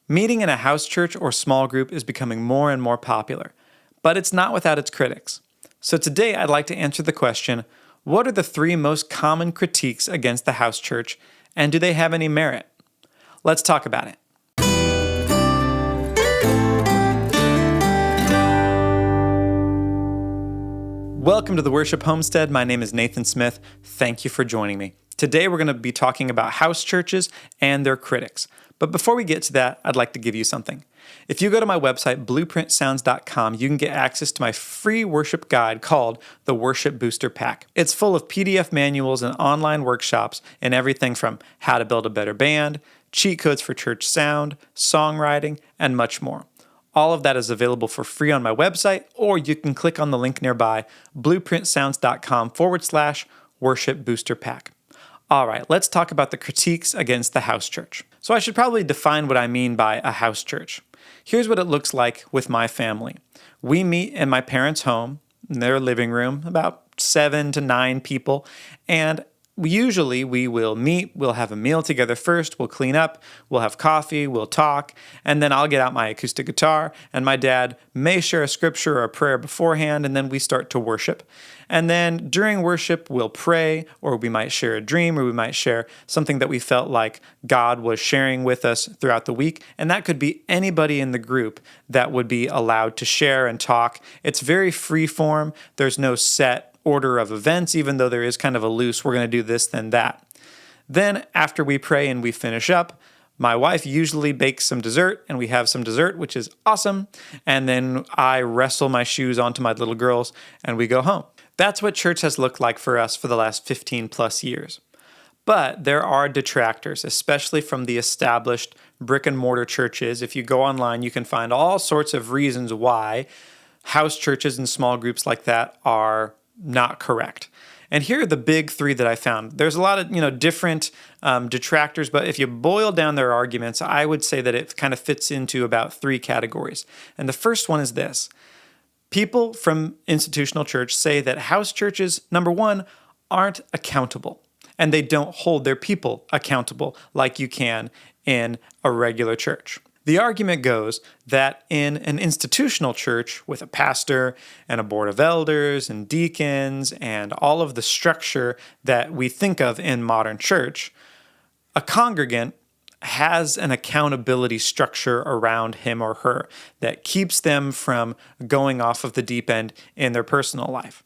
Meeting in a house church or small group is becoming more and more popular, but it's not without its critics. So today I'd like to answer the question, what are the 3 most common critiques against the house church, and do they have any merit? Let's talk about it. Welcome to the Worship Homestead. My name is Nathan Smith. Thank you for joining me. Today we're going to be talking about house churches and their critics. But before we get to that, I'd like to give you something. If you go to my website, blueprintsounds.com, you can get access to my free worship guide called the Worship Booster Pack. It's full of PDF manuals and online workshops and everything from how to build a better band, cheat codes for church sound, songwriting, and much more. All of that is available for free on my website, or you can click on the link nearby, blueprintsounds.com/worship booster pack. All right, let's talk about the critiques against the house church. So I should probably define what I mean by a house church. Here's what it looks like with my family. We meet in my parents' home, in their living room, about 7 to 9 people, and usually we will meet, we'll have a meal together first, we'll clean up, we'll have coffee, we'll talk, and then I'll get out my acoustic guitar, and my dad may share a scripture or a prayer beforehand, and then we start to worship. And then during worship, we'll pray, or we might share a dream, or we might share something that we felt like God was sharing with us throughout the week, and that could be anybody in the group that would be allowed to share and talk. It's very free form, there's no set order of events, even though there is kind of a loose, we're going to do this, then that. Then after we pray and we finish up, my wife usually bakes some dessert, and we have some dessert, which is awesome. And then I wrestle my shoes onto my little girls, and we go home. That's what church has looked like for us for the last 15 plus years. But there are detractors, especially from the established brick-and-mortar churches. If you go online, you can find all sorts of reasons why house churches and small groups like that are not correct. And here are the big 3 that I found. There's a lot of different detractors, but if you boil down their arguments, I would say that it kind of fits into about 3 categories. And the first one is this. People from institutional church say that house churches, number 1, aren't accountable, and they don't hold their people accountable like you can in a regular church. The argument goes that in an institutional church with a pastor and a board of elders and deacons and all of the structure that we think of in modern church, a congregant has an accountability structure around him or her that keeps them from going off of the deep end in their personal life.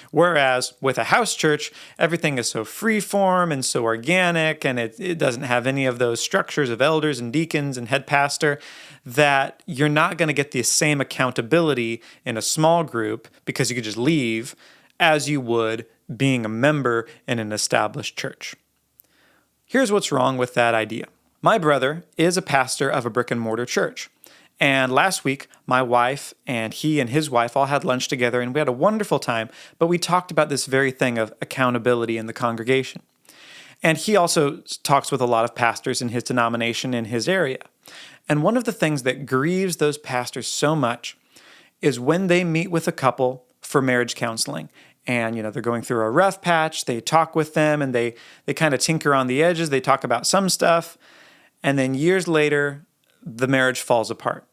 Whereas with a house church, everything is so free-form and so organic, and it doesn't have any of those structures of elders and deacons and head pastor, that you're not going to get the same accountability in a small group, because you could just leave, as you would being a member in an established church. Here's what's wrong with that idea. My brother is a pastor of a brick-and-mortar church. And last week, my wife and he and his wife all had lunch together, and we had a wonderful time, but we talked about this very thing of accountability in the congregation. And he also talks with a lot of pastors in his denomination in his area. And one of the things that grieves those pastors so much is when they meet with a couple for marriage counseling. And, they're going through a rough patch, they talk with them, and they kind of tinker on the edges, they talk about some stuff, and then years later, the marriage falls apart.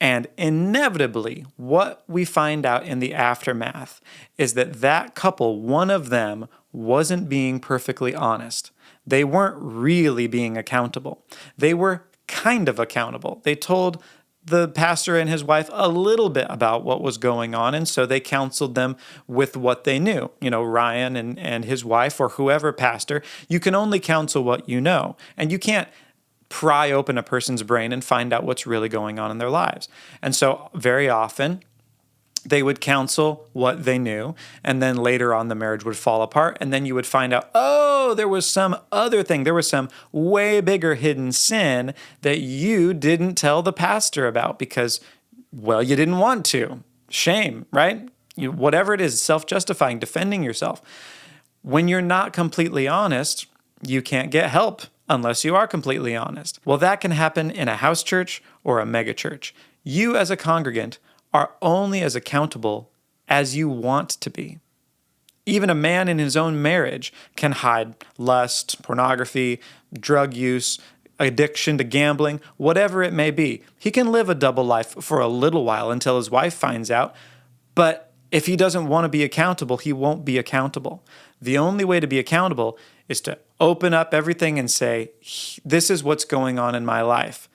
And inevitably, what we find out in the aftermath is that couple, one of them, wasn't being perfectly honest. They weren't really being accountable. They were kind of accountable. They told the pastor and his wife a little bit about what was going on, and so they counseled them with what they knew. Ryan and his wife, or whoever pastor, you can only counsel what you know, and you can't pry open a person's brain and find out what's really going on in their lives. And so very often they would counsel what they knew, and then later on the marriage would fall apart, and then you would find out, there was some other thing. There was some way bigger hidden sin that you didn't tell the pastor about because, you didn't want to. Shame, right? Whatever it is, self-justifying, defending yourself. When you're not completely honest, you can't get help unless you are completely honest. Well, that can happen in a house church or a mega church. You as a congregant are only as accountable as you want to be. Even a man in his own marriage can hide lust, pornography, drug use, addiction to gambling, whatever it may be. He can live a double life for a little while until his wife finds out, but if he doesn't want to be accountable, he won't be accountable. The only way to be accountable is to open up everything and say, this is what's going on in my life.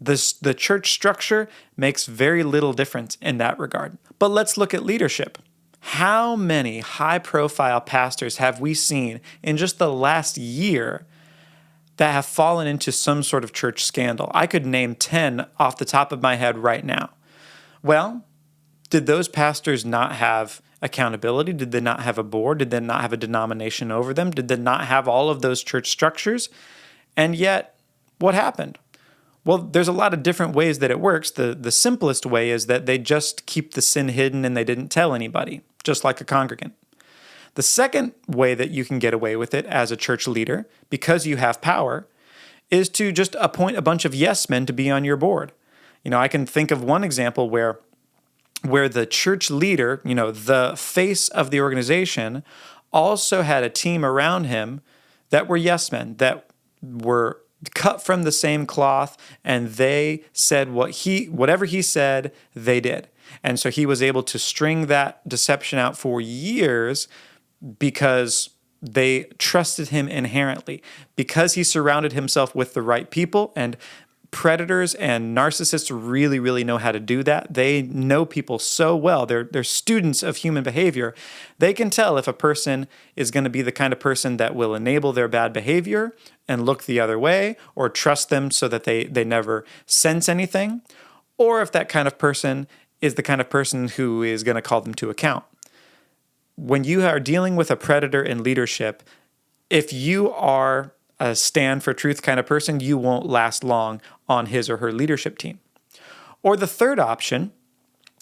The church structure makes very little difference in that regard. But let's look at leadership. How many high-profile pastors have we seen in just the last year that have fallen into some sort of church scandal? I could name 10 off the top of my head right now. Well, did those pastors not have accountability? Did they not have a board? Did they not have a denomination over them? Did they not have all of those church structures? And yet, what happened? Well, there's a lot of different ways that it works. The simplest way is that they just keep the sin hidden and they didn't tell anybody, just like a congregant. The second way that you can get away with it as a church leader, because you have power, is to just appoint a bunch of yes men to be on your board. I can think of one example where the church leader, the face of the organization, also had a team around him that were yes men, that were cut from the same cloth, and they said whatever he said, they did. And so he was able to string that deception out for years because they trusted him inherently, because he surrounded himself with the right people. And predators and narcissists really, really know how to do that. They know people so well. They're students of human behavior. They can tell if a person is going to be the kind of person that will enable their bad behavior and look the other way, or trust them so that they never sense anything, or if that kind of person is the kind of person who is going to call them to account. When you are dealing with a predator in leadership, if you are a stand for truth kind of person, you won't last long on his or her leadership team. Or the third option,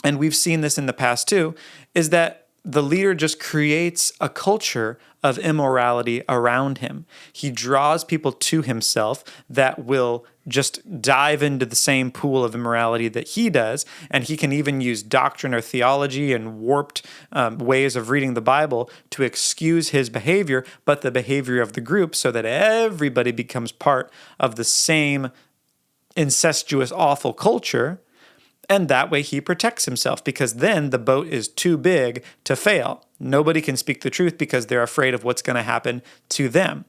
and we've seen this in the past too, is that the leader just creates a culture of immorality around him. He draws people to himself that will just dive into the same pool of immorality that he does, and he can even use doctrine or theology and warped ways of reading the Bible to excuse his behavior, but the behavior of the group, so that everybody becomes part of the same incestuous, awful culture. And that way he protects himself, because then the boat is too big to fail. Nobody can speak the truth because they're afraid of what's going to happen to them.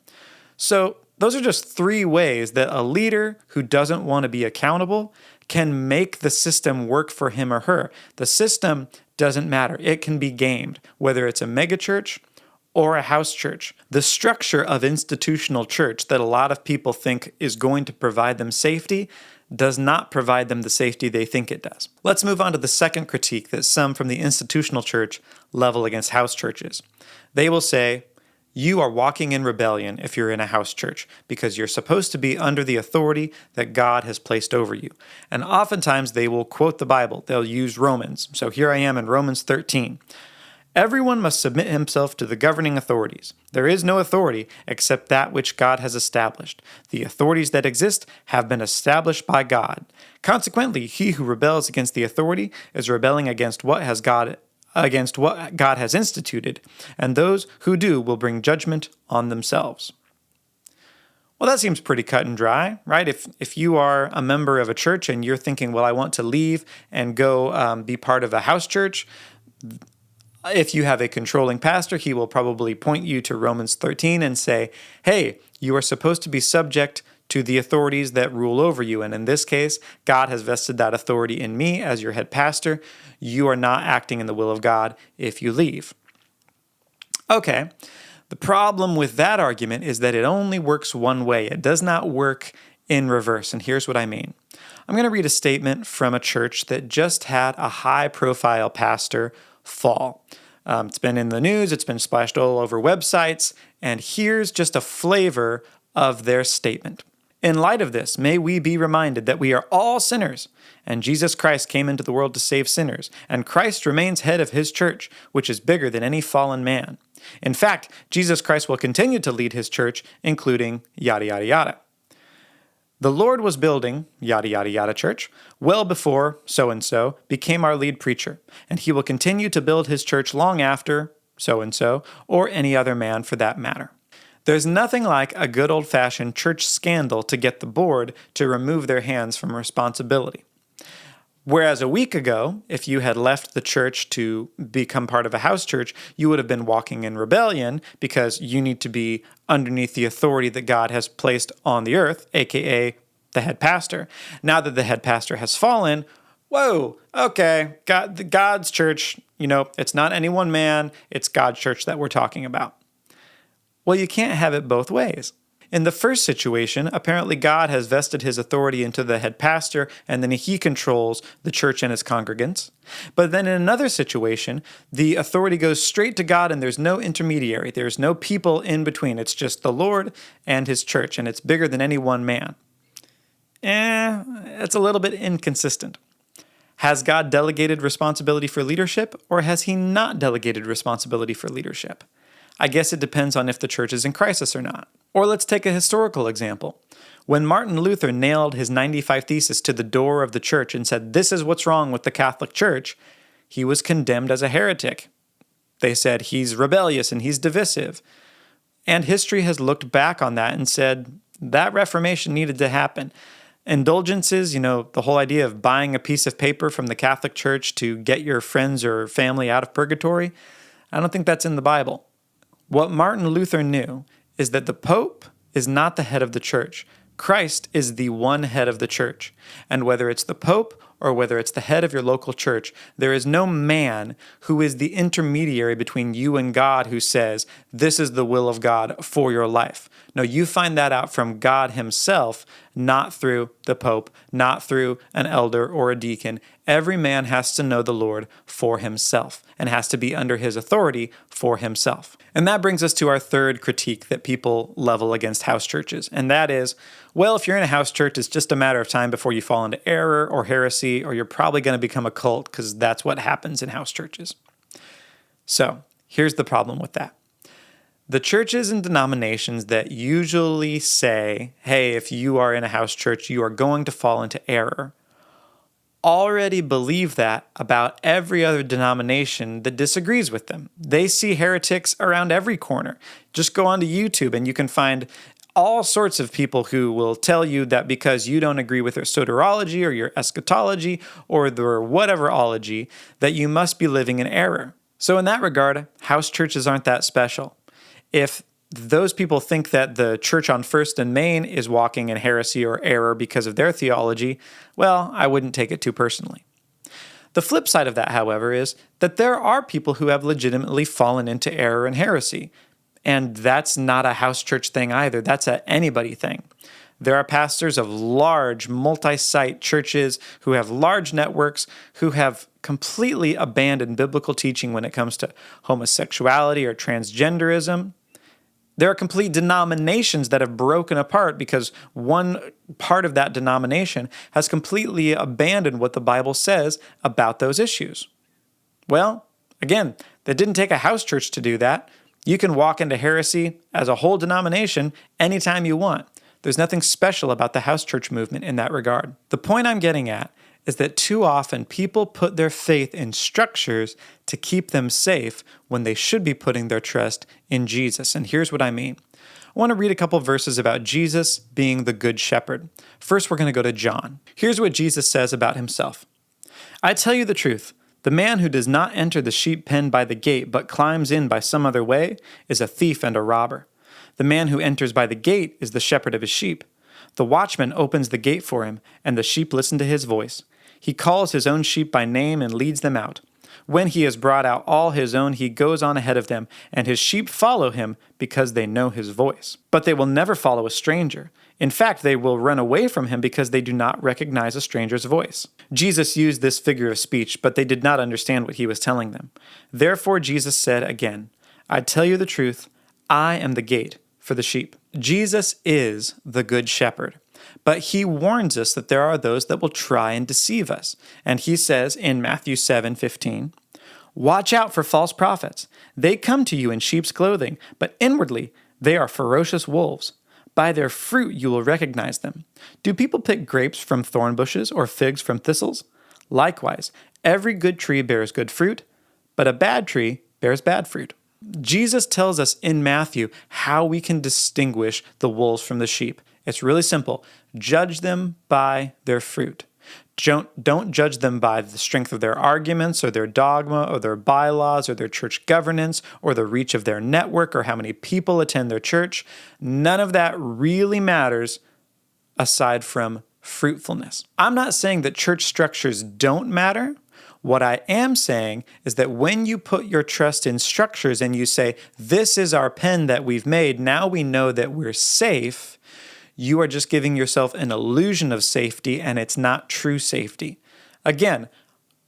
So those are just 3 ways that a leader who doesn't want to be accountable can make the system work for him or her. The system doesn't matter. It can be gamed, whether it's a megachurch or a house church. The structure of institutional church that a lot of people think is going to provide them safety does not provide them the safety they think it does. Let's move on to the second critique that some from the institutional church level against house churches. They will say, you are walking in rebellion if you're in a house church, because you're supposed to be under the authority that God has placed over you. And oftentimes they will quote the Bible. They'll use Romans. So here I am in Romans 13. Everyone must submit himself to the governing authorities. There is no authority except that which God has established. The authorities that exist have been established by God. Consequently, he who rebels against the authority is rebelling against what God has instituted, and those who do will bring judgment on themselves. Well, that seems pretty cut and dry, right? If you are a member of a church and you're thinking, well, I want to leave and go be part of a house church, if you have a controlling pastor, he will probably point you to Romans 13 and say, hey, you are supposed to be subject to the authorities that rule over you. And in this case, God has vested that authority in me as your head pastor. You are not acting in the will of God if you leave. Okay, the problem with that argument is that it only works one way. It does not work in reverse. And here's what I mean. I'm going to read a statement from a church that just had a high-profile pastor fall. It's been in the news, it's been splashed all over websites, and here's just a flavor of their statement. In light of this, may we be reminded that we are all sinners, and Jesus Christ came into the world to save sinners, and Christ remains head of his church, which is bigger than any fallen man. In fact, Jesus Christ will continue to lead his church, including yada, yada, yada. The Lord was building, yada, yada, yada church, well before so-and-so became our lead preacher, and he will continue to build his church long after so-and-so, or any other man for that matter. There's nothing like a good old-fashioned church scandal to get the board to remove their hands from responsibility. Whereas a week ago, if you had left the church to become part of a house church, you would have been walking in rebellion because you need to be underneath the authority that God has placed on the earth, aka the head pastor. Now that the head pastor has fallen, whoa, okay, God's church, it's not any one man, it's God's church that we're talking about. Well, you can't have it both ways. In the first situation, apparently God has vested his authority into the head pastor, and then he controls the church and his congregants. But then in another situation, the authority goes straight to God and there's no intermediary. There's no people in between. It's just the Lord and his church, and it's bigger than any one man. It's a little bit inconsistent. Has God delegated responsibility for leadership, or has he not delegated responsibility for leadership? I guess it depends on if the church is in crisis or not. Or let's take a historical example. When Martin Luther nailed his 95 Theses to the door of the church and said, "This is what's wrong with the Catholic Church," he was condemned as a heretic. They said he's rebellious and he's divisive. And history has looked back on that and said that Reformation needed to happen. Indulgences, the whole idea of buying a piece of paper from the Catholic Church to get your friends or family out of purgatory, I don't think that's in the Bible. What Martin Luther knew is that the Pope is not the head of the church. Christ is the one head of the church. And whether it's the Pope or whether it's the head of your local church, there is no man who is the intermediary between you and God who says, this is the will of God for your life. No, you find that out from God himself, not through the Pope, not through an elder or a deacon. Every man has to know the Lord for himself and has to be under his authority for himself. And that brings us to our third critique that people level against house churches. And that is, well, if you're in a house church, it's just a matter of time before you fall into error or heresy, or you're probably going to become a cult because that's what happens in house churches. So here's the problem with that. The churches and denominations that usually say, hey, if you are in a house church, you are going to fall into error, already believe that about every other denomination that disagrees with them. They see heretics around every corner. Just go onto YouTube and you can find all sorts of people who will tell you that because you don't agree with their soteriology or your eschatology or their whateverology, that you must be living in error. So in that regard, house churches aren't that special. If those people think that the church on First and Main is walking in heresy or error because of their theology, well, I wouldn't take it too personally. The flip side of that, however, is that there are people who have legitimately fallen into error and heresy. And that's not a house church thing either. That's an anybody thing. There are pastors of large multi-site churches who have large networks who have completely abandoned biblical teaching when it comes to homosexuality or transgenderism. There are complete denominations that have broken apart because one part of that denomination has completely abandoned what the Bible says about those issues. Well, again, that didn't take a house church to do that. You can walk into heresy as a whole denomination anytime you want. There's nothing special about the house church movement in that regard. The point I'm getting at is that too often people put their faith in structures to keep them safe when they should be putting their trust in Jesus. And here's what I mean. I want to read a couple verses about Jesus being the good shepherd. First, we're going to go to John. Here's what Jesus says about himself. I tell you the truth. The man who does not enter the sheep pen by the gate, but climbs in by some other way, is a thief and a robber. The man who enters by the gate is the shepherd of his sheep. The watchman opens the gate for him, and the sheep listen to his voice. He calls his own sheep by name and leads them out. When he has brought out all his own, he goes on ahead of them, and his sheep follow him because they know his voice. But they will never follow a stranger. In fact, they will run away from him because they do not recognize a stranger's voice. Jesus used this figure of speech, but they did not understand what he was telling them. Therefore, Jesus said again, I tell you the truth, I am the gate for the sheep. Jesus is the good shepherd. But he warns us that there are those that will try and deceive us. And he says in Matthew 7:15, watch out for false prophets. They come to you in sheep's clothing, but inwardly they are ferocious wolves. By their fruit you will recognize them. Do people pick grapes from thorn bushes or figs from thistles? Likewise, every good tree bears good fruit, but a bad tree bears bad fruit. Jesus tells us in Matthew how we can distinguish the wolves from the sheep. It's really simple. Judge them by their fruit. Don't judge them by the strength of their arguments or their dogma or their bylaws or their church governance or the reach of their network or how many people attend their church. None of that really matters aside from fruitfulness. I'm not saying that church structures don't matter. What I am saying is that when you put your trust in structures and you say, this is our pen that we've made, now we know that we're safe, you are just giving yourself an illusion of safety and it's not true safety. Again,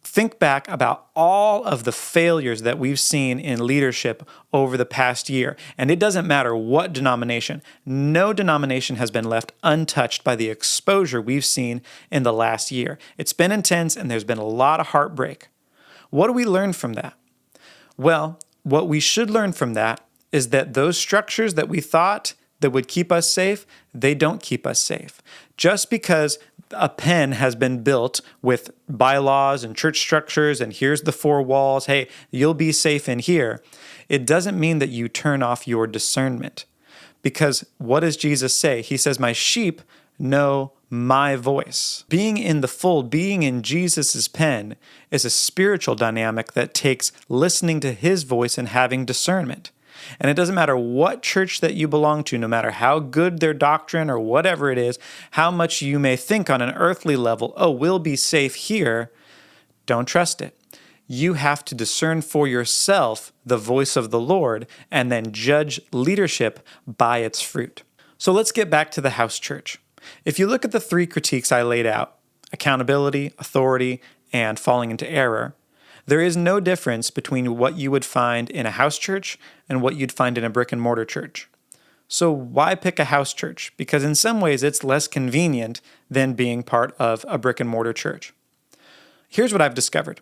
think back about all of the failures that we've seen in leadership over the past year. And it doesn't matter what denomination. No denomination has been left untouched by the exposure we've seen in the last year. It's been intense and there's been a lot of heartbreak. What do we learn from that? Well, what we should learn from that is that those structures that we thought that would keep us safe, they don't keep us safe. Just because a pen has been built with bylaws and church structures and here's the four walls, hey, you'll be safe in here, it doesn't mean that you turn off your discernment. Because what does Jesus say? He says, my sheep know my voice. Being in the fold, being in Jesus's pen is a spiritual dynamic that takes listening to his voice and having discernment. And it doesn't matter what church that you belong to, no matter how good their doctrine or whatever it is, how much you may think on an earthly level, oh, we'll be safe here, don't trust it. You have to discern for yourself the voice of the Lord and then judge leadership by its fruit. So let's get back to the house church. If you look at the three critiques I laid out, accountability, authority, and falling into error, there is no difference between what you would find in a house church and what you'd find in a brick-and-mortar church. So why pick a house church? Because in some ways it's less convenient than being part of a brick-and-mortar church. Here's what I've discovered.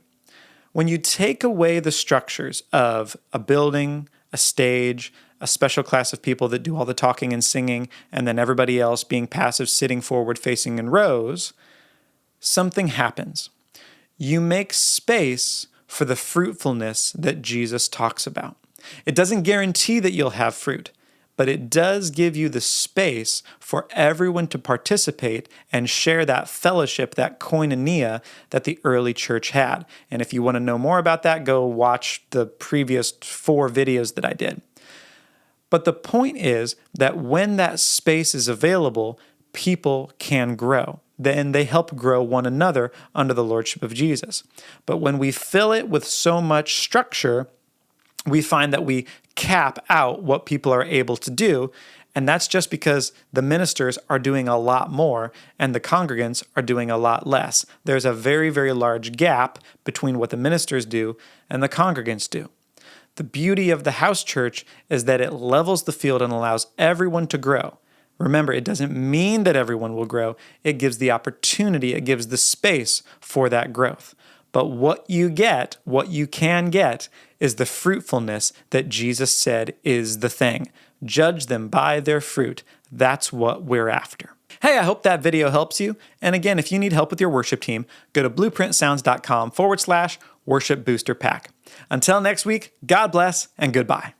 When you take away the structures of a building, a stage, a special class of people that do all the talking and singing, and then everybody else being passive, sitting forward, facing in rows, something happens. You make space for the fruitfulness that Jesus talks about. It doesn't guarantee that you'll have fruit, but it does give you the space for everyone to participate and share that fellowship, that koinonia that the early church had. And if you want to know more about that, go watch the previous 4 videos that I did. But the point is that when that space is available, people can grow. Then they help grow one another under the lordship of Jesus. But when we fill it with so much structure, we find that we cap out what people are able to do, and that's just because the ministers are doing a lot more and the congregants are doing a lot less. There's a very, very large gap between what the ministers do and the congregants do. The beauty of the house church is that it levels the field and allows everyone to grow. Remember, it doesn't mean that everyone will grow. It gives the opportunity, it gives the space for that growth. But what you can get, is the fruitfulness that Jesus said is the thing. Judge them by their fruit. That's what we're after. Hey, I hope that video helps you. And again, if you need help with your worship team, go to blueprintsounds.com/worship booster pack. Until next week, God bless and goodbye.